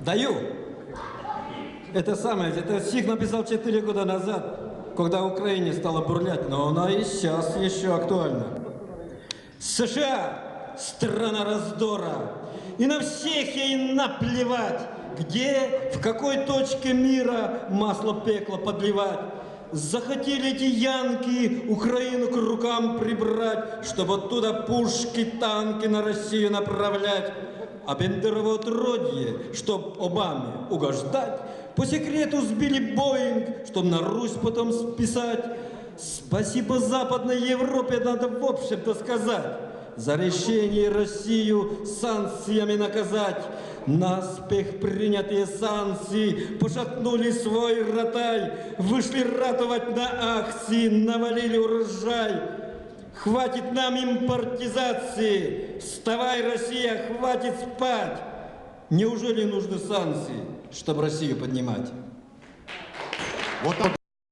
Даю. Это стих написал 4 года назад, когда в Украине стало бурлять, но она и сейчас еще актуальна. США – страна раздора, и на всех ей наплевать, где, в какой точке мира масло пекла подливать. Захотели эти янки Украину к рукам прибрать, чтобы оттуда пушки, танки на Россию направлять. А Бендерово отродье, чтоб Обаме угождать, по секрету сбили Боинг, чтоб на Русь потом списать. Спасибо Западной Европе надо в общем-то сказать. За решение Россию санкциями наказать. Наспех принятые санкции пошатнули свой ротай, вышли ратовать на акции, навалили урожай. Хватит нам импортизации, вставай, Россия, хватит спать. Неужели нужны санкции, чтобы Россию поднимать? Вот